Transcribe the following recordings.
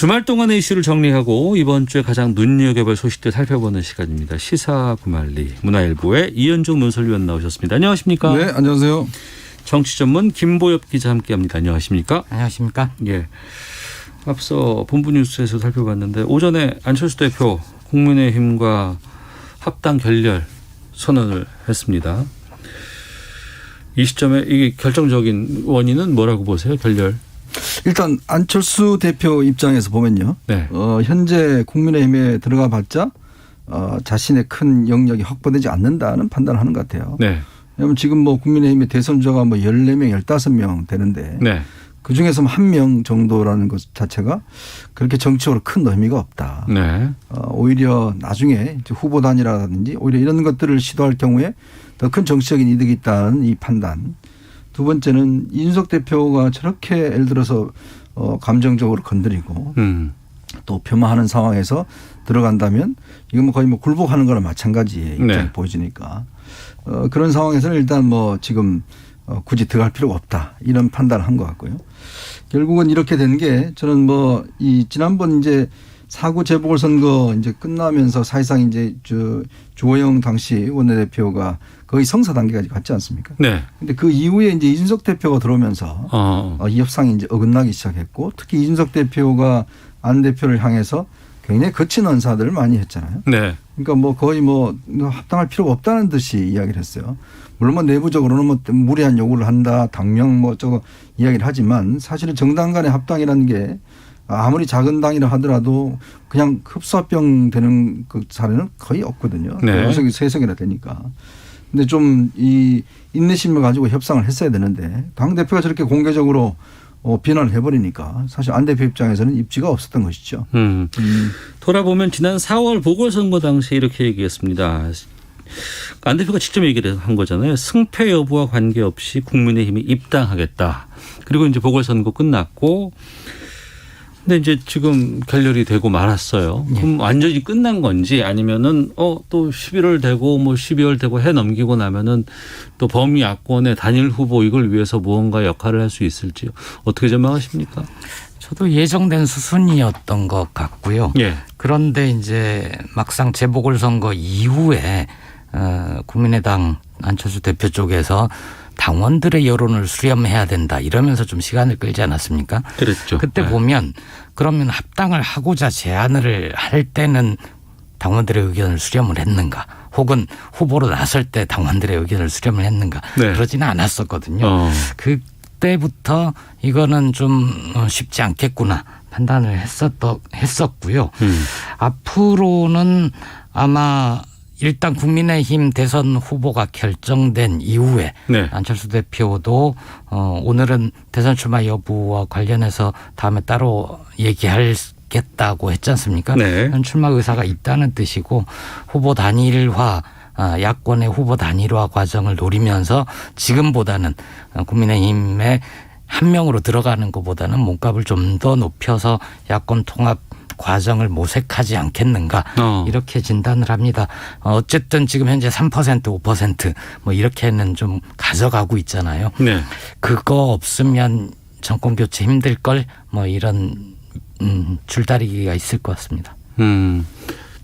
주말 동안의 이슈를 정리하고 이번 주에 가장 눈여겨볼 소식들 살펴보는 시간입니다. 시사구말리 문화일보의 이현종 논설위원 나오셨습니다. 안녕하십니까? 네, 안녕하세요. 정치 전문 김보엽 기자 함께합니다. 안녕하십니까? 안녕하십니까? 예. 앞서 본부 뉴스에서 살펴봤는데 오전에 안철수 대표 국민의힘과 합당 결렬 선언을 했습니다. 이 시점에 이게 결정적인 원인은 뭐라고 보세요? 결렬. 일단 안철수 대표 입장에서 보면요. 네. 현재 국민의힘에 들어가 봤자 자신의 큰 영역이 확보되지 않는다는 판단을 하는 것 같아요. 네. 왜냐하면 지금 뭐 국민의힘의 대선 주자가 뭐 14명, 15명 되는데 네. 그중에서 1명 정도라는 것 자체가 그렇게 정치적으로 큰 의미가 없다. 네. 오히려 나중에 후보 단일화라든지 오히려 이런 것들을 시도할 경우에 더 큰 정치적인 이득이 있다는 이 판단. 두 번째는 이준석 대표가 저렇게 예를 들어서 감정적으로 건드리고 또 폄하하는 상황에서 들어간다면 이건 뭐 거의 뭐 굴복하는 거나 마찬가지의 입장이 네. 보여지니까 그런 상황에서는 일단 뭐 지금 굳이 들어갈 필요가 없다 이런 판단을 한 것 같고요. 결국은 이렇게 된 게 저는 뭐 이 지난번 이제 4구 재보궐선거 이제 끝나면서 사실상 이제 주호영 당시 원내대표가 거의 성사 단계까지 갔지 않습니까? 네. 근데 그 이후에 이제 이준석 대표가 들어오면서 이 협상이 이제 어긋나기 시작했고 특히 이준석 대표가 안 대표를 향해서 굉장히 거친 언사들을 많이 했잖아요. 네. 그러니까 뭐 거의 뭐 합당할 필요가 없다는 듯이 이야기를 했어요. 물론 뭐 내부적으로는 뭐 무리한 요구를 한다, 당명 뭐 저거 이야기를 하지만 사실은 정당 간의 합당이라는 게 아무리 작은 당이라 하더라도 그냥 흡수합병 되는 그 사례는 거의 없거든요. 네. 세석이나 되니까. 근데 좀 이 인내심을 가지고 협상을 했어야 되는데 당 대표가 저렇게 공개적으로 비난을 해버리니까 사실 안 대표 입장에서는 입지가 없었던 것이죠. 돌아보면 지난 4월 보궐선거 당시에 이렇게 얘기했습니다. 안 대표가 직접 얘기를 한 거잖아요. 승패 여부와 관계없이 국민의힘이 입당하겠다. 그리고 이제 보궐선거 끝났고 근데 이제 지금 결렬이 되고 말았어요. 그럼 완전히 끝난 건지 아니면은 또 11월 되고 뭐 12월 되고 해 넘기고 나면은 또 범위 야권의 단일 후보 이걸 위해서 무언가 역할을 할 수 있을지요. 어떻게 전망하십니까? 저도 예정된 수순이었던 것 같고요. 예. 그런데 이제 막상 재보궐선거 이후에 국민의당 안철수 대표 쪽에서 당원들의 여론을 수렴해야 된다 이러면서 좀 시간을 끌지 않았습니까? 그랬죠. 그때 네. 보면 그러면 합당을 하고자 제안을 할 때는 당원들의 의견을 수렴을 했는가 혹은 후보로 나설 때 당원들의 의견을 수렴을 했는가 네. 그러지는 않았었거든요. 그때부터 이거는 좀 쉽지 않겠구나 판단을 했었고요. 앞으로는 아마 일단 국민의힘 대선 후보가 결정된 이후에 네. 안철수 대표도 오늘은 대선 출마 여부와 관련해서 다음에 따로 얘기하겠다고 했지 않습니까? 네. 출마 의사가 있다는 뜻이고 후보 단일화 야권의 후보 단일화 과정을 노리면서 지금보다는 국민의힘에 한 명으로 들어가는 것보다는 몸값을 좀 더 높여서 야권 통합 과정을 모색하지 않겠는가 이렇게 진단을 합니다. 어쨌든 지금 현재 3% 5% 뭐 이렇게는 좀 가져가고 있잖아요. 네. 그거 없으면 정권 교체 힘들 걸 뭐 이런 줄다리기가 있을 것 같습니다.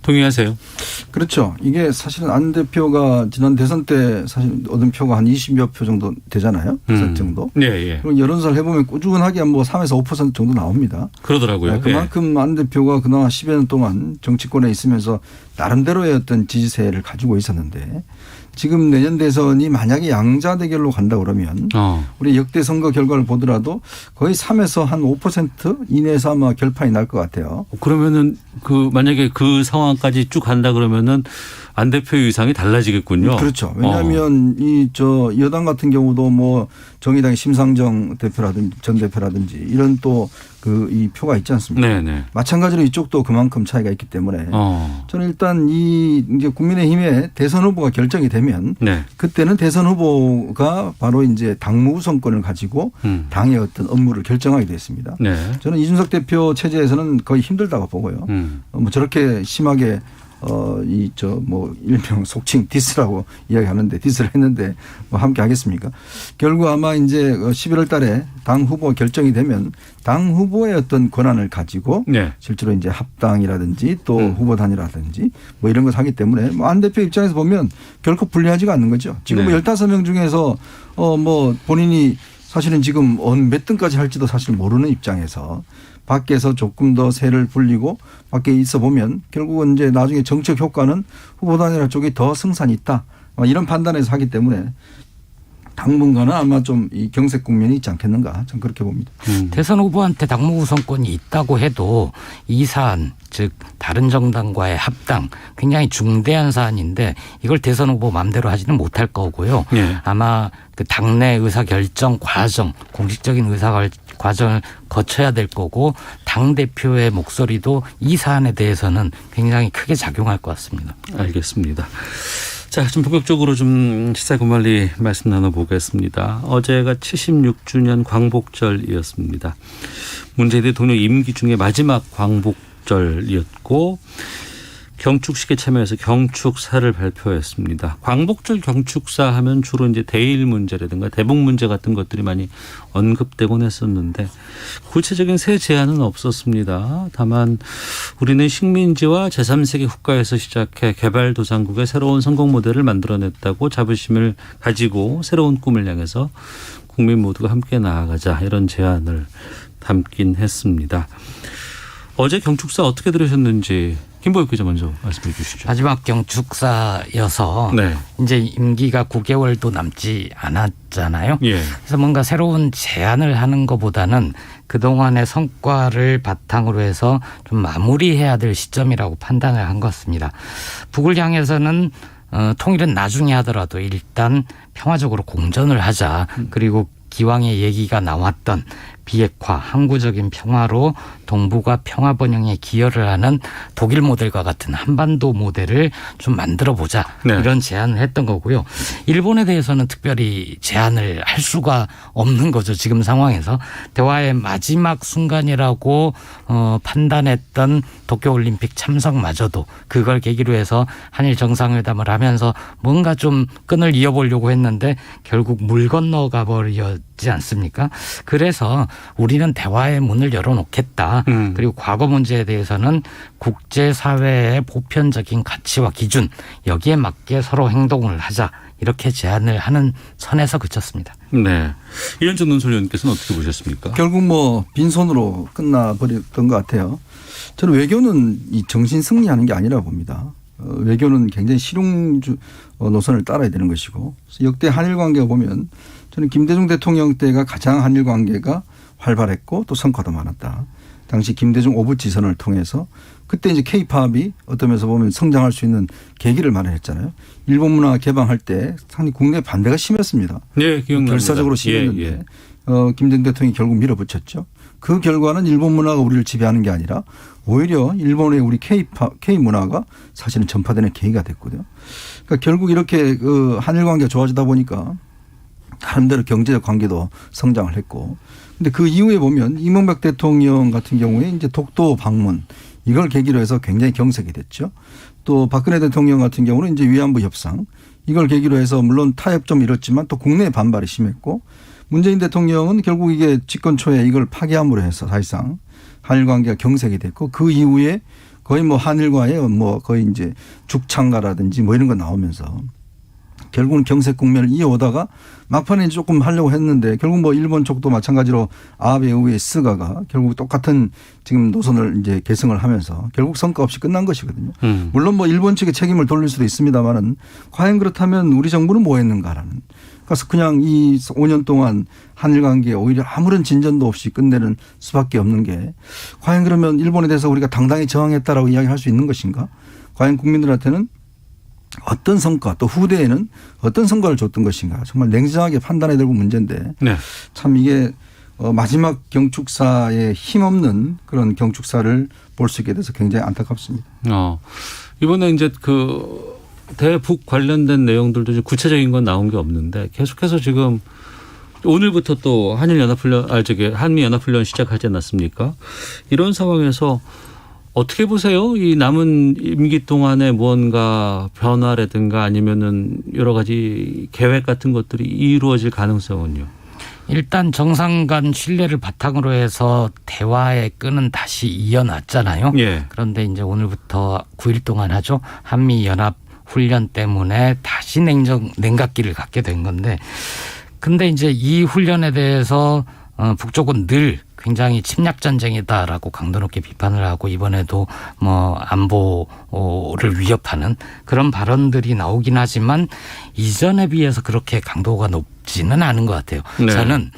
동의하세요? 그렇죠. 이게 사실은 안 대표가 지난 대선 때 사실 얻은 표가 한 20여 표 정도 되잖아요. 10% 정도. 예, 예. 그럼 여론조사를 해보면 꾸준하게 뭐 3에서 5% 정도 나옵니다. 그러더라고요. 네, 그만큼 예. 안 대표가 그동안 10여 년 동안 정치권에 있으면서 나름대로의 어떤 지지세를 가지고 있었는데 지금 내년 대선이 만약에 양자 대결로 간다 그러면 우리 역대 선거 결과를 보더라도 거의 3에서 한 5% 이내에서 아마 결판이 날 것 같아요. 그러면은 만약에 그 상황까지 쭉 간다 그러면은 안 대표의 의상이 달라지겠군요. 그렇죠. 왜냐하면 여당 같은 경우도 뭐 정의당의 심상정 대표라든지 전 대표라든지 이런 또 이 표가 있지 않습니까? 네네. 마찬가지로 이쪽도 그만큼 차이가 있기 때문에 저는 일단 이제 국민의힘의 대선 후보가 결정이 되면 네. 그때는 대선 후보가 바로 이제 당무 우선권을 가지고 당의 어떤 업무를 결정하게 됐습니다. 네. 저는 이준석 대표 체제에서는 거의 힘들다고 보고요. 뭐 저렇게 심하게 일명 속칭 디스라고 이야기하는데 디스를 했는데 뭐 함께 하겠습니까? 결국 아마 이제 11월 달에 당 후보 결정이 되면 당 후보의 어떤 권한을 가지고 네. 실제로 이제 합당이라든지 또 후보단이라든지 뭐 이런 걸 하기 때문에 뭐 안 대표 입장에서 보면 결코 불리하지가 않는 거죠. 지금 네. 15명 중에서 본인이 사실은 지금 몇 등까지 할지도 사실 모르는 입장에서 밖에서 조금 더 세를 불리고 밖에 있어 보면 결국은 이제 나중에 정책 효과는 후보단이라 쪽이 더 승산이 있다. 이런 판단에서 하기 때문에 당분간은 아마 좀 이 경색 국면이 있지 않겠는가 저는 그렇게 봅니다. 대선 후보한테 당무 우선권이 있다고 해도 이 사안 즉 다른 정당과의 합당 굉장히 중대한 사안인데 이걸 대선 후보 마음대로 하지는 못할 거고요. 네. 아마 그 당내 의사결정 과정 공식적인 과정을 거쳐야 될 거고 당대표의 목소리도 이 사안에 대해서는 굉장히 크게 작용할 것 같습니다. 알겠습니다. 자, 좀 본격적으로 좀 시사고말리 말씀 나눠보겠습니다. 어제가 76주년 광복절이었습니다. 문재인 대통령 임기 중에 마지막 광복절이었고 경축식에 참여해서 경축사를 발표했습니다. 광복절 경축사 하면 주로 이제 대일 문제라든가 대북 문제 같은 것들이 많이 언급되곤 했었는데 구체적인 새 제안은 없었습니다. 다만 우리는 식민지와 제3세계 국가에서 시작해 개발도상국의 새로운 성공 모델을 만들어냈다고 자부심을 가지고 새로운 꿈을 향해서 국민 모두가 함께 나아가자 이런 제안을 담긴 했습니다. 어제 경축사 어떻게 들으셨는지 김보엽 기자 먼저 말씀해 주시죠. 마지막 경축사여서 네. 이제 임기가 9개월도 남지 않았잖아요. 예. 그래서 뭔가 새로운 제안을 하는 것보다는 그동안의 성과를 바탕으로 해서 좀 마무리해야 될 시점이라고 판단을 한 것 같습니다. 북을 향해서는 통일은 나중에 하더라도 일단 평화적으로 공전을 하자. 그리고 기왕의 얘기가 나왔던 비핵화, 항구적인 평화로 동북아 평화 번영에 기여를 하는 독일 모델과 같은 한반도 모델을 좀 만들어보자. 네. 이런 제안을 했던 거고요. 일본에 대해서는 특별히 제안을 할 수가 없는 거죠. 지금 상황에서. 대화의 마지막 순간이라고 판단했던 도쿄올림픽 참석마저도 그걸 계기로 해서 한일 정상회담을 하면서 뭔가 좀 끈을 이어보려고 했는데 결국 물 건너가 버렸지 않습니까? 그래서 우리는 대화의 문을 열어놓겠다. 그리고 과거 문제에 대해서는 국제사회의 보편적인 가치와 기준 여기에 맞게 서로 행동을 하자. 이렇게 제안을 하는 선에서 그쳤습니다. 네. 이현정 논설위원께서는 어떻게 보셨습니까? 결국 뭐 빈손으로 끝나버렸던 것 같아요. 저는 외교는 이 정신 승리하는 게 아니라고 봅니다. 외교는 굉장히 실용주 노선을 따라야 되는 것이고 역대 한일 관계가 보면 저는 김대중 대통령 때가 가장 한일 관계가 활발했고 또 성과도 많았다. 당시 김대중 오부지선을 통해서 그때 이제 K-팝이 어떤 면에서 보면 성장할 수 있는 계기를 마련했잖아요. 일본 문화 개방할 때 상당히 국내 반대가 심했습니다. 네, 기억납니다. 결사적으로 심했는데 김대중 대통령이 결국 밀어붙였죠. 그 결과는 일본 문화가 우리를 지배하는 게 아니라 오히려 일본의 우리 K 문화가 사실은 전파되는 계기가 됐거든요. 그러니까 결국 이렇게 그 한일 관계가 좋아지다 보니까 나름대로 경제적 관계도 성장을 했고 근데 그 이후에 보면 이명박 대통령 같은 경우에 이제 독도 방문 이걸 계기로 해서 굉장히 경색이 됐죠. 또 박근혜 대통령 같은 경우는 이제 위안부 협상 이걸 계기로 해서 물론 타협 좀 이뤘지만 또 국내 반발이 심했고 문재인 대통령은 결국 이게 집권 초에 이걸 파기함으로 해서 사실상 한일 관계가 경색이 됐고 그 이후에 거의 뭐 한일과의 뭐 거의 이제 죽창가라든지 뭐 이런 거 나오면서 결국은 경색 국면을 이어오다가 막판에 조금 하려고 했는데 결국 뭐 일본 쪽도 마찬가지로 아베 이후에 스가가 결국 똑같은 지금 노선을 이제 계승을 하면서 결국 성과 없이 끝난 것이거든요. 물론 뭐 일본 측에 책임을 돌릴 수도 있습니다만은 과연 그렇다면 우리 정부는 뭐 했는가라는. 그래서 그냥 이 5년 동안 한일 관계에 오히려 아무런 진전도 없이 끝내는 수밖에 없는 게 과연 그러면 일본에 대해서 우리가 당당히 저항했다라고 이야기할 수 있는 것인가? 과연 국민들한테는 어떤 성과 또 후대에는 어떤 성과를 줬던 것인가 정말 냉정하게 판단해야 되고 문제인데 네. 참 이게 마지막 경축사에 힘없는 그런 경축사를 볼 수 있게 돼서 굉장히 안타깝습니다. 이번에 이제 그 대북 관련된 내용들도 좀 구체적인 건 나온 게 없는데 계속해서 지금 오늘부터 또 한미연합훈련 시작하지 않았습니까? 이런 상황에서 어떻게 보세요? 이 남은 임기 동안에 무언가 변화라든가 아니면은 여러 가지 계획 같은 것들이 이루어질 가능성은요? 일단 정상 간 신뢰를 바탕으로 해서 대화의 끈은 다시 이어놨잖아요. 예. 그런데 이제 오늘부터 9일 동안 하죠. 한미연합 훈련 때문에 다시 냉각기를 갖게 된 건데, 근데 이제 이 훈련에 대해서 북쪽은 늘 굉장히 침략 전쟁이다라고 강도 높게 비판을 하고, 이번에도 뭐 안보를 위협하는 그런 발언들이 나오긴 하지만 이전에 비해서 그렇게 강도가 높지는 않은 것 같아요. 네. 저는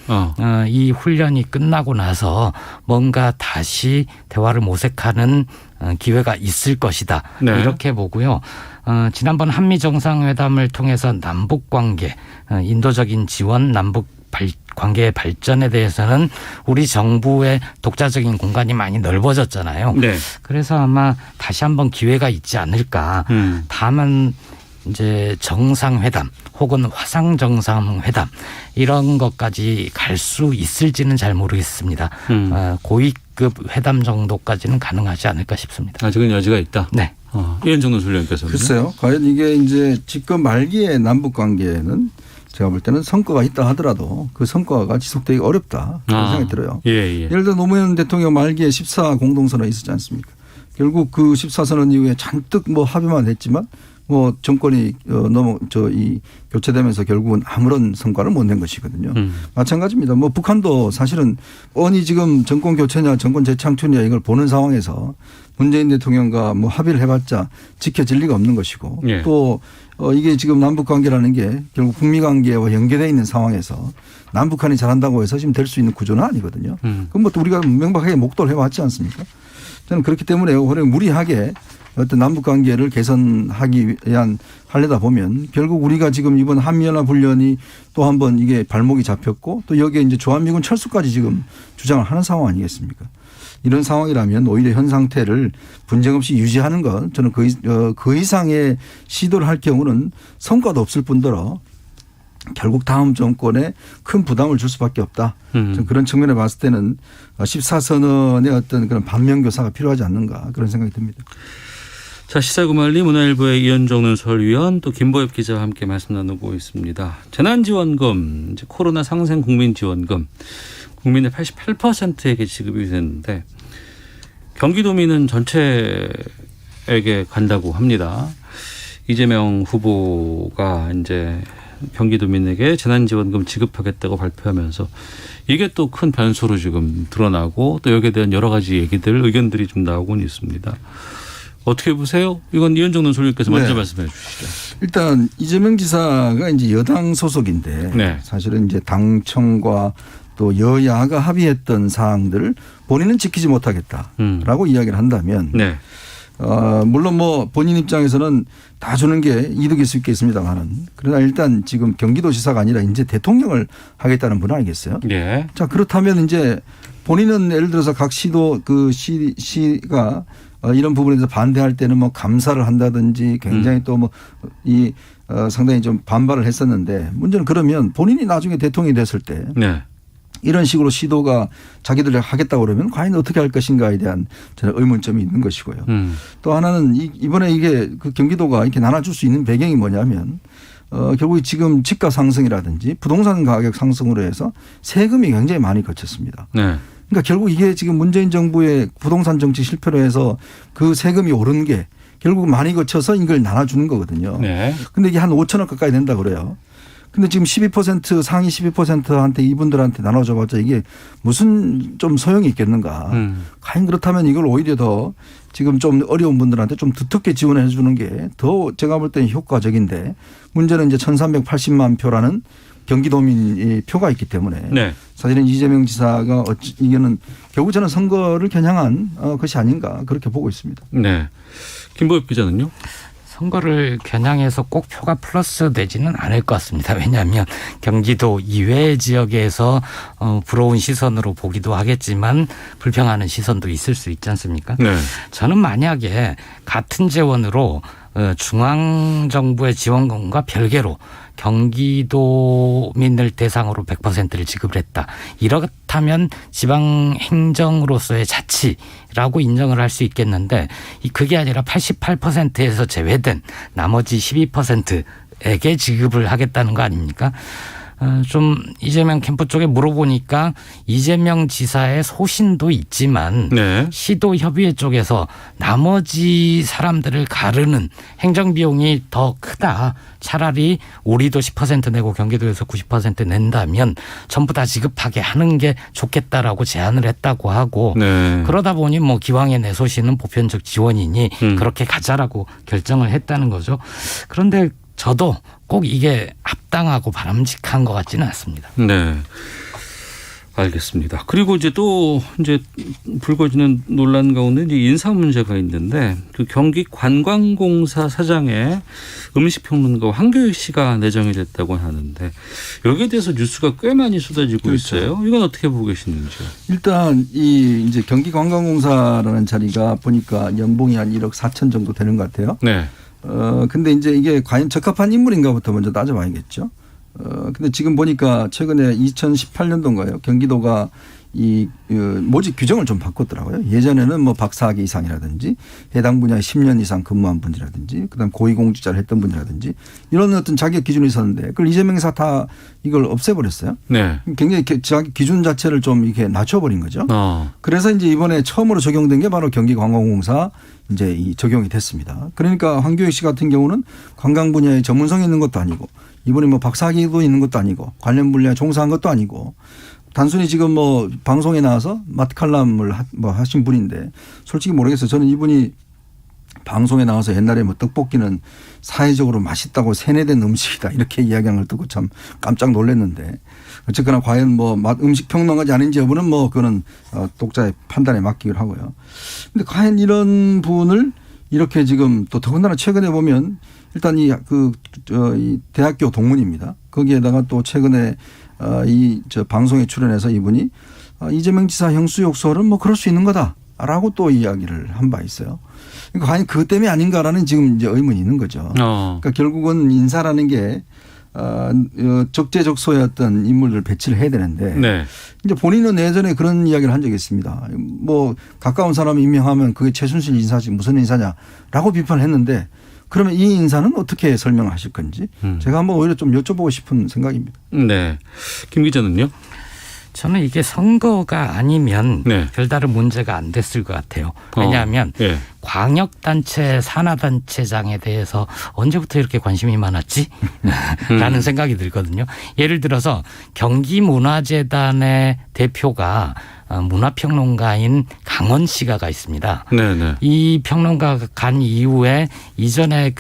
이 훈련이 끝나고 나서 뭔가 다시 대화를 모색하는 기회가 있을 것이다. 네. 이렇게 보고요. 지난번 한미 정상회담을 통해서 남북 관계, 인도적인 지원, 남북 관계의 발전에 대해서는 우리 정부의 독자적인 공간이 많이 넓어졌잖아요. 네. 그래서 아마 다시 한번 기회가 있지 않을까. 다만 이제 정상회담 혹은 화상 정상회담 이런 것까지 갈 수 있을지는 잘 모르겠습니다. 고위급 회담 정도까지는 가능하지 않을까 싶습니다. 아직은 여지가 있다. 네. 이현정 논술위원께서는 글쎄요. 과연 이게 이제 집권 말기의 남북 관계는 제가 볼 때는 성과가 있다 하더라도 그 성과가 지속되기 어렵다 그런 생각이 들어요. 예. 예를 들어 노무현 대통령 말기에 14 공동선언이 있었지 않습니까? 결국 그 14선언 이후에 잔뜩 뭐 합의만 했지만 뭐 정권이 이 교체되면서 결국은 아무런 성과를 못 낸 것이거든요. 마찬가지입니다. 뭐 북한도 사실은 뻔히 지금 정권 교체냐 정권 재창출이냐 이걸 보는 상황에서 문재인 대통령과 뭐 합의를 해봤자 지켜질 리가 없는 것이고 예. 또 이게 지금 남북 관계라는 게 결국 북미 관계와 연계되어 있는 상황에서 남북한이 잘한다고 해서 지금 될 수 있는 구조는 아니거든요. 그럼 뭐 또 우리가 명백하게 목도를 해왔지 않습니까? 저는 그렇기 때문에 올해 무리하게 어떤 남북 관계를 개선하기 위한 하려다 보면 결국 우리가 지금 이번 한미연합 훈련이 또 한 번 이게 발목이 잡혔고 또 여기에 이제 주한미군 철수까지 지금 주장을 하는 상황 아니겠습니까? 이런 상황이라면 오히려 현 상태를 분쟁 없이 유지하는 것 저는 그 이상의 시도를 할 경우는 성과도 없을 뿐더러 결국 다음 정권에 큰 부담을 줄 수밖에 없다. 그런 측면에 봤을 때는 14선언의 어떤 그런 반면교사가 필요하지 않는가 그런 생각이 듭니다. 자, 시사구말리 문화일보의 이현정 논설위원 또 김보엽 기자와 함께 말씀 나누고 있습니다. 재난지원금, 이제 코로나 상생 국민지원금 국민의 88%에게 지급이 됐는데 경기도민은 전체에게 간다고 합니다. 이재명 후보가 이제 경기도민에게 재난지원금 지급하겠다고 발표하면서 이게 또 큰 변수로 지금 드러나고 또 여기에 대한 여러 가지 얘기들, 의견들이 좀 나오곤 있습니다. 어떻게 보세요? 이건 이현정 논설위원께서 먼저 말씀해 주시죠. 일단 이재명 지사가 이제 여당 소속인데 네. 사실은 이제 당청과 또 여야가 합의했던 사항들을 본인은 지키지 못하겠다라고 이야기를 한다면 네. 물론 뭐 본인 입장에서는 다 주는 게 이득일 수 있겠습니다만은 그러나 일단 지금 경기도지사가 아니라 이제 대통령을 하겠다는 분 아니겠어요? 네. 자 그렇다면 이제 본인은 예를 들어서 각 시도 그 시가 이런 부분에 대해서 반대할 때는 뭐 감사를 한다든지 굉장히 또 뭐 이 상당히 좀 반발을 했었는데 문제는 그러면 본인이 나중에 대통령이 됐을 때 네. 이런 식으로 시도가 자기들이 하겠다고 그러면 과연 어떻게 할 것인가에 대한 저는 의문점이 있는 것이고요. 또 하나는 이번에 이게 그 경기도가 이렇게 나눠줄 수 있는 배경이 뭐냐면 결국 지금 집값 상승이라든지 부동산 가격 상승으로 해서 세금이 굉장히 많이 거쳤습니다. 네. 그러니까 결국 이게 지금 문재인 정부의 부동산 정치 실패로 해서 그 세금이 오른 게 결국 많이 거쳐서 이걸 나눠주는 거거든요. 네. 근데 이게 한 5천억 가까이 된다 그래요. 근데 지금 12% 상위 12%한테 이분들한테 나눠줘봤자 이게 무슨 좀 소용이 있겠는가. 과연 그렇다면 이걸 오히려 더 지금 좀 어려운 분들한테 좀 두텁게 지원해 주는 게 더 제가 볼 때는 효과적인데 문제는 이제 1380만 표라는 경기도민 표가 있기 때문에 네. 사실은 이재명 지사가 이거는 결국 저는 선거를 겨냥한 것이 아닌가 그렇게 보고 있습니다. 네. 김보엽 기자는요? 선거를 겨냥해서 꼭 표가 플러스 되지는 않을 것 같습니다. 왜냐하면 경기도 이외의 지역에서 부러운 시선으로 보기도 하겠지만 불평하는 시선도 있을 수 있지 않습니까? 네. 저는 만약에 같은 재원으로 중앙정부의 지원금과 별개로 경기도민을 대상으로 100%를 지급을 했다. 이렇다면 지방행정으로서의 자치라고 인정을 할 수 있겠는데 그게 아니라 88%에서 제외된 나머지 12%에게 지급을 하겠다는 거 아닙니까? 좀 이재명 캠프 쪽에 물어보니까 이재명 지사의 소신도 있지만 네. 시도협의회 쪽에서 나머지 사람들을 가르는 행정비용이 더 크다. 차라리 우리도 10% 내고 경기도에서 90% 낸다면 전부 다 지급하게 하는 게 좋겠다라고 제안을 했다고 하고 네. 그러다 보니 뭐 기왕의 내 소신은 보편적 지원이니 그렇게 가자라고 결정을 했다는 거죠. 그런데 저도 꼭 이게 합당하고 바람직한 것 같지는 않습니다. 네. 알겠습니다. 그리고 이제 또 이제 불거지는 논란 가운데 이제 인사 문제가 있는데 그 경기 관광공사 사장에 음식평론가 황교익 씨가 내정이 됐다고 하는데 여기에 대해서 뉴스가 꽤 많이 쏟아지고 그렇죠. 있어요. 이건 어떻게 보고 계시는지요? 일단 이 이제 경기관광공사라는 자리가 보니까 연봉이 한 1억 4천 정도 되는 것 같아요. 네. 근데 이제 이게 과연 적합한 인물인가부터 먼저 따져봐야겠죠. 근데 지금 보니까 최근에 2018년도인가요? 경기도가 이 모집 규정을 좀 바꿨더라고요. 예전에는 뭐 박사학위 이상이라든지 해당 분야에 10년 이상 근무한 분이라든지 그다음 고위공직자를 했던 분이라든지 이런 어떤 자격 기준이 있었는데 그걸 이재명 지사 다 이걸 없애버렸어요. 네. 굉장히 자기 기준 자체를 좀 이렇게 낮춰버린 거죠. 그래서 이제 이번에 처음으로 적용된 게 바로 경기관광공사 이제 이 적용이 됐습니다. 그러니까 황교익 씨 같은 경우는 관광 분야에 전문성이 있는 것도 아니고 이번에 뭐 박사학위도 있는 것도 아니고 관련 분야에 종사한 것도 아니고 단순히 지금 뭐 방송에 나와서 맛칼럼을 뭐 하신 분인데 솔직히 모르겠어요. 저는 이분이 방송에 나와서 옛날에 뭐 떡볶이는 사회적으로 맛있다고 세뇌된 음식이다 이렇게 이야기한 걸 듣고 참 깜짝 놀랐는데 어쨌거나 과연 뭐 음식 평론가지 아닌지 여부는 뭐 그거는 독자의 판단에 맡기기로 하고요. 근데 과연 이런 분을 이렇게 지금 또 더군다나 최근에 보면 일단 이 대학교 동문입니다. 거기에다가 또 최근에 저 방송에 출연해서 이분이 이재명 지사 형수 욕설은 뭐 그럴 수 있는 거다라고 또 이야기를 한 바 있어요. 그러니까 과연 그것 때문에 아닌가라는 지금 이제 의문이 있는 거죠. 그러니까 결국은 인사라는 게 적재적소의 어떤 인물들 배치를 해야 되는데 네. 이제 본인은 예전에 그런 이야기를 한 적이 있습니다. 뭐 가까운 사람 임명하면 그게 최순실 인사지 무슨 인사냐라고 비판을 했는데 그러면 이 인사는 어떻게 설명하실 건지 제가 한번 오히려 좀 여쭤보고 싶은 생각입니다. 네. 김 기자는요? 저는 이게 선거가 아니면 네. 별다른 문제가 안 됐을 것 같아요. 왜냐하면 네. 광역단체 산하단체장에 대해서 언제부터 이렇게 관심이 많았지? 라는 생각이 들거든요. 예를 들어서 경기문화재단의 대표가 문화평론가인 강원 씨가 있습니다. 네네. 이 평론가가 간 이후에 이전에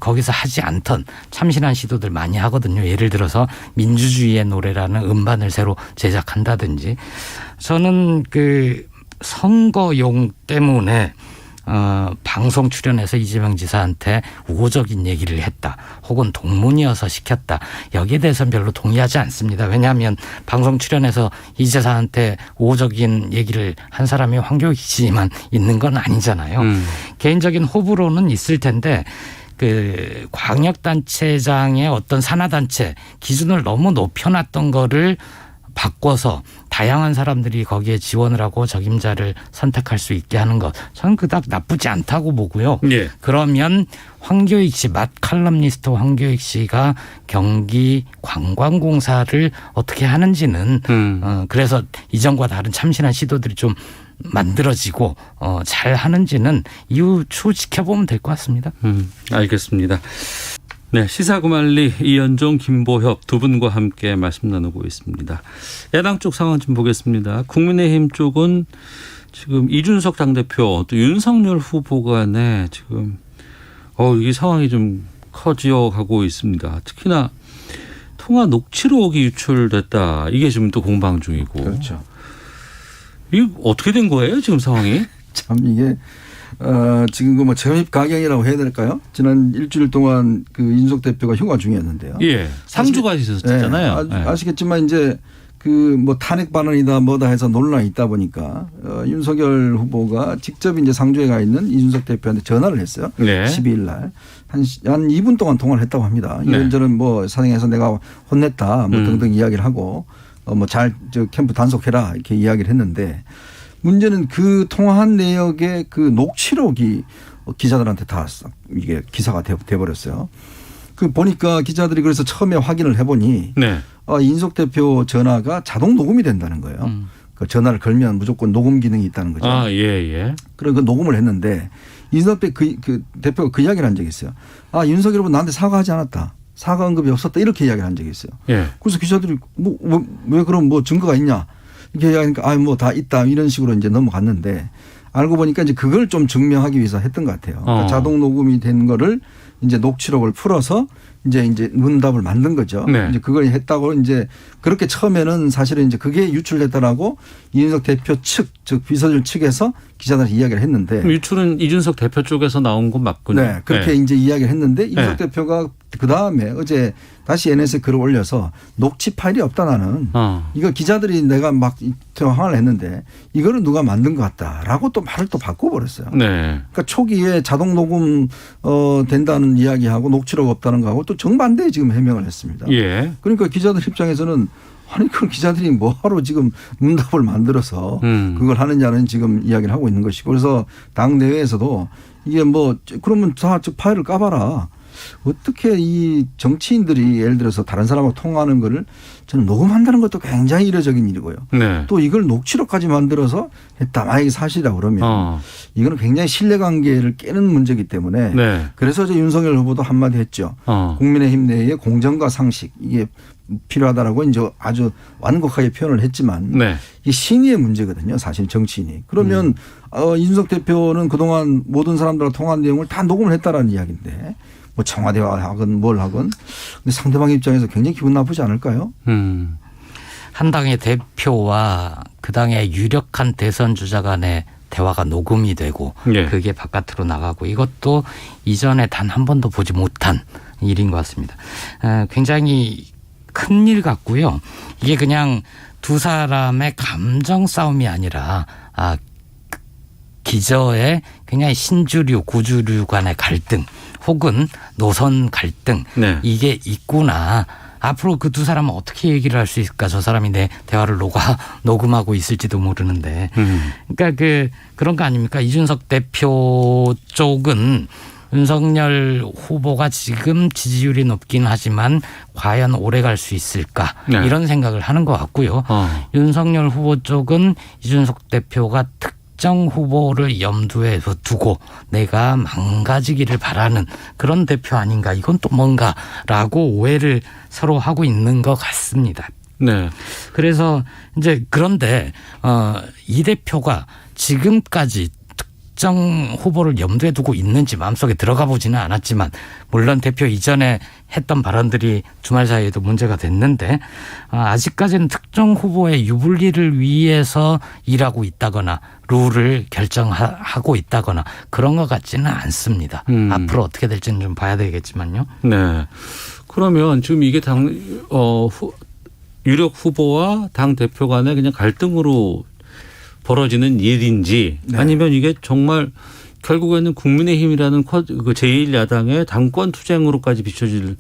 거기서 하지 않던 참신한 시도들 많이 하거든요. 예를 들어서 민주주의의 노래라는 음반을 새로 제작한다든지. 저는 선거용 때문에 방송 출연해서 이재명 지사한테 우호적인 얘기를 했다. 혹은 동문이어서 시켰다. 여기에 대해서는 별로 동의하지 않습니다. 왜냐하면 방송 출연해서 이 지사한테 우호적인 얘기를 한 사람이 황교익 씨만 있는 건 아니잖아요. 개인적인 호불호는 있을 텐데 광역단체장의 어떤 산하단체 기준을 너무 높여놨던 거를 바꿔서 다양한 사람들이 거기에 지원을 하고 적임자를 선택할 수 있게 하는 것 저는 그닥 나쁘지 않다고 보고요. 예. 그러면 황교익 씨, 맛칼럼니스트 황교익 씨가 경기 관광공사를 어떻게 하는지는 그래서 이전과 다른 참신한 시도들이 좀 만들어지고 잘 하는지는 이후 추후 지켜보면 될 것 같습니다. 알겠습니다. 네, 시사구말리 이현종, 김보협 두 분과 함께 말씀 나누고 있습니다. 야당 쪽 상황 좀 보겠습니다. 국민의힘 쪽은 지금 이준석 당대표 또 윤석열 후보 간에 지금 이 상황이 좀 커져가고 있습니다. 특히나 통화 녹취록이 유출됐다. 이게 지금 또 공방 중이고. 그렇죠. 이게 어떻게 된 거예요, 지금 상황이? 참 이게 지금 점입 가경이라고 해야 될까요? 지난 일주일 동안 윤석 대표가 휴가 중이었는데요. 예. 3주가 있었잖아요. 네, 아시겠지만 이제 그 뭐 탄핵 발언이다 뭐다 해서 논란이 있다 보니까 윤석열 후보가 직접 이제 상주에 가 있는 이준석 대표한테 전화를 했어요. 네. 12일 날. 한 2분 동안 통화를 했다고 합니다. 네. 이런저런 뭐 사정해서 내가 혼냈다 뭐 등등 이야기를 하고 뭐 잘 저 캠프 단속해라 이렇게 이야기를 했는데 문제는 그 통화한 내역의 그 녹취록이 기자들한테 다 이게 기사가 돼버렸어요. 그 보니까 기자들이 그래서 처음에 확인을 해보니 네. 이준석 대표 전화가 자동 녹음이 된다는 거예요. 그 전화를 걸면 무조건 녹음 기능이 있다는 거죠. 아, 예, 예. 그래서 그 녹음을 했는데 이준석 대표가 그 이야기를 한 적이 있어요. 아, 윤석열 후보 나한테 사과하지 않았다. 사과 언급이 없었다. 이렇게 이야기를 한 적이 있어요. 예. 그래서 기자들이 왜 그럼 뭐 증거가 있냐. 이렇게 이야기하니까 뭐 다 있다. 이런 식으로 이제 넘어갔는데 알고 보니까 이제 그걸 좀 증명하기 위해서 했던 것 같아요. 그러니까 자동 녹음이 된 거를 이제 녹취록을 풀어서 이제 문답을 만든 거죠. 네. 이제 그걸 했다고 이제 그렇게 처음에는 사실은 이제 그게 유출됐다라고 이준석 대표 측, 즉 비서실 측에서 기자들한테 이야기를 했는데. 유출은 이준석 대표 쪽에서 나온 건 맞군요. 네. 그렇게 네. 이제 이야기를 했는데 이준석 네. 대표가 그 다음에 어제 다시 NS에 글을 올려서 녹취 파일이 없다 나는. 이거 기자들이 내가 막 황을 했는데 이거는 누가 만든 것 같다라고 또 말을 또 바꿔버렸어요. 네. 그러니까 초기에 자동 녹음 된다는 이야기하고 녹취록 없다는 거하고 또 정반대 지금 해명을 했습니다. 예. 그러니까 기자들 입장에서는 아니 그 기자들이 뭐하러 지금 문답을 만들어서 그걸 하느냐는 지금 이야기를 하고 있는 것이고 그래서 당 내외에서도 이게 뭐 그러면 다 파일을 까봐라. 어떻게 이 정치인들이 예를 들어서 다른 사람하고 통화하는 거를 저는 녹음한다는 것도 굉장히 이례적인 일이고요. 네. 또 이걸 녹취록까지 만들어서 했다. 만약에 사실이라고 그러면 이거는 굉장히 신뢰관계를 깨는 문제이기 때문에 네. 그래서 이제 윤석열 후보도 한마디 했죠. 국민의힘 내에 공정과 상식 이게 필요하다라고 이제 아주 완곡하게 표현을 했지만 네. 이게 신의의 문제거든요. 사실 정치인이. 그러면 이준석 대표는 그동안 모든 사람들과 통화한 내용을 다 녹음을 했다라는 이야기인데 뭐 청와대와 하건 뭘 하건 근데 상대방 입장에서 굉장히 기분 나쁘지 않을까요? 한 당의 대표와 그 당의 유력한 대선 주자 간의 대화가 녹음이 되고 예. 그게 바깥으로 나가고 이것도 이전에 단 한 번도 보지 못한 일인 것 같습니다. 굉장히 큰일 같고요. 이게 그냥 두 사람의 감정 싸움이 아니라 기저의 굉장히 신주류, 구주류 간의 갈등 혹은 노선 갈등 네. 이게 있구나. 앞으로 그 두 사람은 어떻게 얘기를 할 수 있을까? 저 사람이 내 대화를 녹음하고 있을지도 모르는데. 그러니까 그런 거 아닙니까? 이준석 대표 쪽은 윤석열 후보가 지금 지지율이 높긴 하지만 과연 오래 갈 수 있을까? 네. 이런 생각을 하는 것 같고요. 윤석열 후보 쪽은 이준석 대표가 특정 후보를 염두에 두고 내가 망가지기를 바라는 그런 대표 아닌가 이건 또 뭔가라고 오해를 서로 하고 있는 것 같습니다. 네. 그래서 이제 그런데 이 대표가 지금까지 특정 후보를 염두에 두고 있는지 마음속에 들어가 보지는 않았지만 물론 대표 이전에 했던 발언들이 주말 사이에도 문제가 됐는데 아직까지는 특정 후보의 유불리를 위해서 일하고 있다거나 룰을 결정하고 있다거나 그런 것 같지는 않습니다. 앞으로 어떻게 될지는 좀 봐야 되겠지만요. 네. 그러면 지금 이게 유력 후보와 당 대표 간의 그냥 갈등으로 벌어지는 일인지 네. 아니면 이게 정말 결국에는 국민의힘이라는 그 제1야당의 당권 투쟁으로까지 비춰질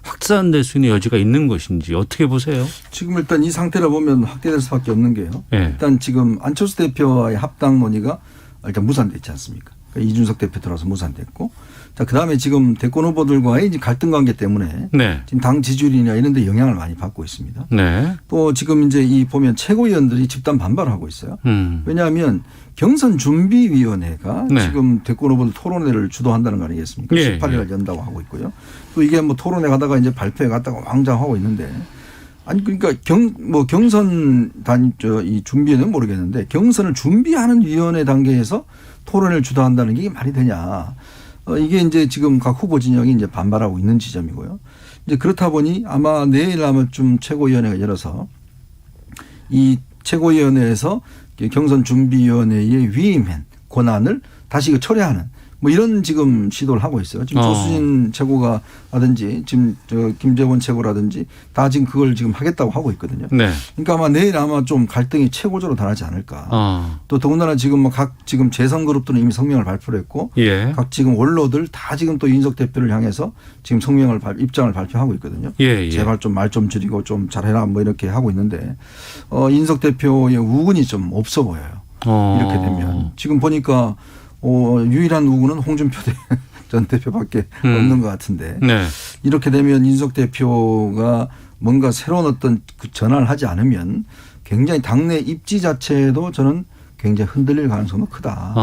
확산될 수 있는 여지가 있는 것인지 어떻게 보세요? 지금 일단 이 상태를 보면 확대될 수밖에 없는 게요. 네. 일단 지금 안철수 대표와의 합당 논의가 일단 무산됐지 않습니까? 그러니까 이준석 대표 들어서 무산됐고 자, 그다음에 지금 대권 후보들과의 이제 갈등 관계 때문에 네. 지금 당 지지율이나 이런 데 영향을 많이 받고 있습니다. 네. 또 지금 이제 이 보면 최고위원들이 집단 반발하고 있어요. 왜냐하면 경선 준비위원회가 네. 지금 대권 후보들 토론회를 주도한다는 거 아니겠습니까? 예, 18일 연다고 하고 있고요. 또 이게 뭐 토론회 가다가 이제 발표회 갔다가 왕장하고 있는데 아니 그러니까 경선 이 준비는 모르겠는데 경선을 준비하는 위원회 단계에서 토론회를 주도한다는 게 말이 되냐? 이게 이제 지금 각 후보 진영이 이제 반발하고 있는 지점이고요. 이제 그렇다 보니 아마 내일 아마쯤 최고위원회가 열어서 이 최고위원회에서 경선 준비위원회의 위임한 권한을 다시 철회하는 뭐 이런 지금 시도를 하고 있어요. 지금 조수진 최고가 하든지 지금 김재원 최고라든지 다 지금 그걸 지금 하겠다고 하고 있거든요. 네. 그러니까 아마 내일 아마 좀 갈등이 최고조로 달하지 않을까. 또 더군다나 지금 뭐 각 지금 재선 그룹들은 이미 성명을 발표를 했고 예. 각 지금 원로들 다 지금 또 윤석 대표를 향해서 지금 입장을 발표하고 있거든요. 예. 제발 좀 말 좀 줄이고 좀 잘해라 뭐 이렇게 하고 있는데 윤석 대표의 우군이 좀 없어 보여요. 이렇게 되면 지금 보니까 유일한 우군은 홍준표 전 대표밖에 없는 것 같은데 네. 이렇게 되면 윤석 대표가 뭔가 새로운 어떤 그 전환을 하지 않으면 굉장히 당내 입지 자체도 저는 굉장히 흔들릴 가능성도 크다.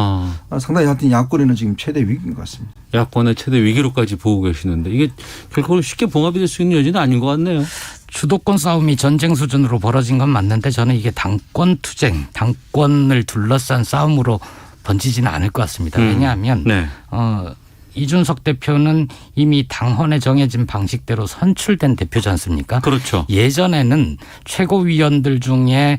상당히 하여튼 야권에는 지금 최대 위기인 것 같습니다. 야권의 최대 위기로까지 보고 계시는데 이게 결코 쉽게 봉합이 될 수 있는 여지는 아닌 것 같네요. 주도권 싸움이 전쟁 수준으로 벌어진 건 맞는데 저는 이게 당권 투쟁, 당권을 둘러싼 싸움으로 번지지는 않을 것 같습니다. 왜냐하면 네. 이준석 대표는 이미 당헌에 정해진 방식대로 선출된 대표지 않습니까? 그렇죠. 예전에는 최고위원들 중에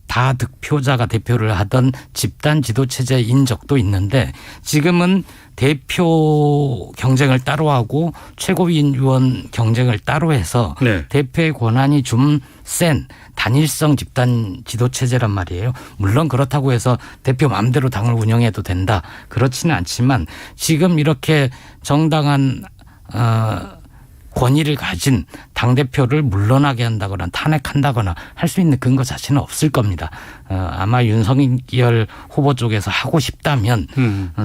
최다득표자가 대표를 하던 집단 지도체제인 적도 있는데 지금은 대표 경쟁을 따로 하고 최고위원 경쟁을 따로 해서 네. 대표의 권한이 좀 센 단일성 집단 지도체제란 말이에요. 물론 그렇다고 해서 대표 마음대로 당을 운영해도 된다. 그렇지는 않지만 지금 이렇게 정당한 권위를 가진 당대표를 물러나게 한다거나 탄핵한다거나 할 수 있는 근거 자체는 없을 겁니다. 아마 윤석열 후보 쪽에서 하고 싶다면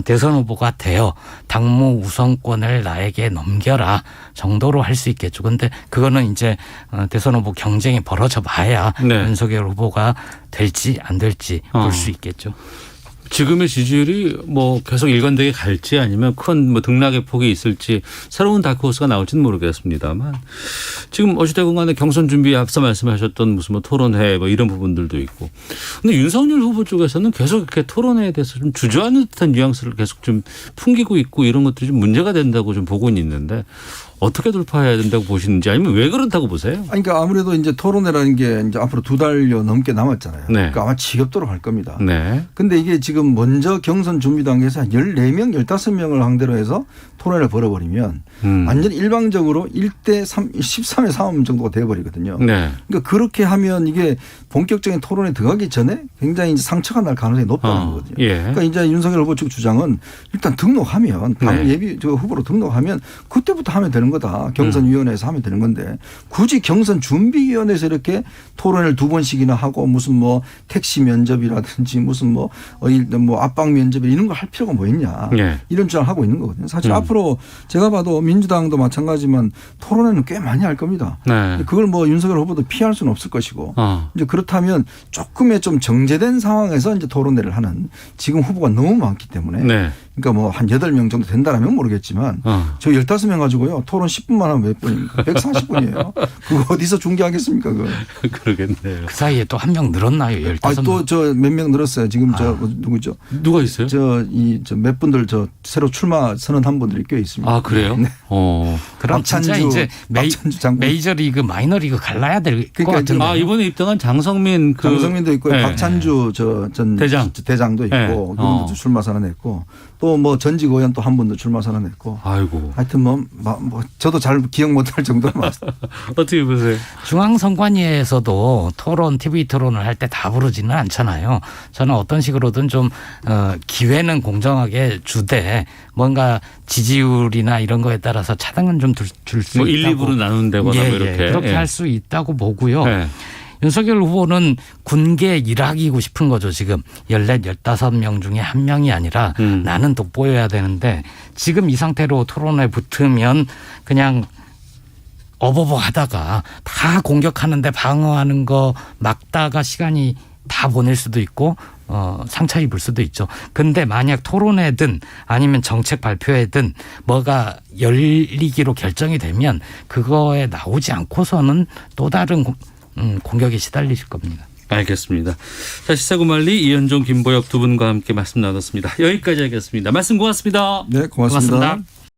대선 후보가 되어 당무 우선권을 나에게 넘겨라 정도로 할 수 있겠죠. 그런데 그거는 이제 대선 후보 경쟁이 벌어져 봐야 네. 윤석열 후보가 될지 안 될지 볼 수 있겠죠. 지금의 지지율이 뭐 계속 일관되게 갈지 아니면 큰 뭐 등락의 폭이 있을지 새로운 다크호스가 나올지는 모르겠습니다만 지금 어찌되건 간에 경선 준비에 앞서 말씀하셨던 무슨 뭐 토론회 뭐 이런 부분들도 있고 근데 윤석열 후보 쪽에서는 계속 이렇게 토론회에 대해서 좀 주저하는 듯한 뉘앙스를 계속 좀 풍기고 있고 이런 것들이 좀 문제가 된다고 좀 보고는 있는데 어떻게 돌파해야 된다고 보시는지 아니면 왜 그렇다고 보세요? 그러니까 아무래도 이제 토론회라는 게 이제 앞으로 2달여 넘게 남았잖아요. 네. 그러니까 아마 지겹도록 할 겁니다. 네. 근데 이게 지금 먼저 경선 준비 단계에서 한 14명, 15명을 상대로 해서 토론회를 벌어버리면 완전 일방적으로 1대 13의 싸움 정도가 돼버리거든요. 네. 그러니까 그렇게 하면 이게 본격적인 토론에 들어가기 전에 굉장히 이제 상처가 날 가능성이 높다는 거거든요. 예. 그러니까 이제 윤석열 후보 측 주장은 일단 등록하면 당 네. 예비 후보로 등록하면 그때부터 하면 되는 거다. 경선위원회에서 하면 되는 건데 굳이 경선 준비위원회에서 이렇게 토론을 2번씩이나 하고 무슨 뭐 택시 면접이라든지 무슨 뭐 압박 면접 이런 거 할 필요가 뭐 있냐. 네. 이런 주장을 하고 있는 거거든요. 사실 앞으로 제가 봐도 민주당도 마찬가지지만 토론회는 꽤 많이 할 겁니다. 네. 그걸 뭐 윤석열 후보도 피할 수는 없을 것이고 이제 그렇다면 조금의 좀 정제된 상황에서 이제 토론회를 하는 지금 후보가 너무 많기 때문에 네. 그러니까 뭐 한 8명 정도 된다라면 모르겠지만 저 15명 가지고요. 토론 10분만 하면 몇 분입니까? 140분이에요. 그거 어디서 중계하겠습니까? 그거. 그러겠네요. 그 사이에 또 한 명 늘었나요? 15명. 또 저 몇 명 늘었어요. 지금 저 누구죠? 누가 있어요? 저 몇 분들 저 새로 출마 선언한 분들이 꽤 있습니다. 아 그래요? 네. 그럼 진짜 이제 메이저리그 마이너리그 갈라야 될 것 그러니까 같은데. 아 이번에 입당한 장성민 장성민도 있고 네. 박찬주 전 대장도 있고 네. 그분도 출마 선언했고 또 뭐 전직 의원 또 한 분도 출마 선언했고. 아이고. 하여튼 뭐 저도 잘 기억 못할 정도로 어떻게 보세요? 중앙선관위에서도 토론, TV 토론을 할 때 다 부르지는 않잖아요. 저는 어떤 식으로든 좀 기회는 공정하게 주되 뭔가 지지율이나 이런 거에 따라서 차등은 좀 줄 수 뭐 있다고. 1, 2부로 나눈다거나 예, 뭐 이렇게. 그렇게 할 수 있다고 보고요. 네. 윤석열 후보는 군계 일학이고 싶은 거죠. 지금 14, 15명 중에 한 명이 아니라 나는 돋보여야 되는데 지금 이 상태로 토론에 붙으면 그냥 어버버 하다가 다 공격하는데 방어하는 거 막다가 시간이 다 보낼 수도 있고 상처 입을 수도 있죠. 근데 만약 토론회든 아니면 정책 발표회든 뭐가 열리기로 결정이 되면 그거에 나오지 않고서는 또 다른 공격에 시달리실 겁니다. 알겠습니다. 자, 시사구말리 이현종, 김보혁 두 분과 함께 말씀 나눴습니다. 여기까지 하겠습니다. 말씀 고맙습니다. 네, 고맙습니다.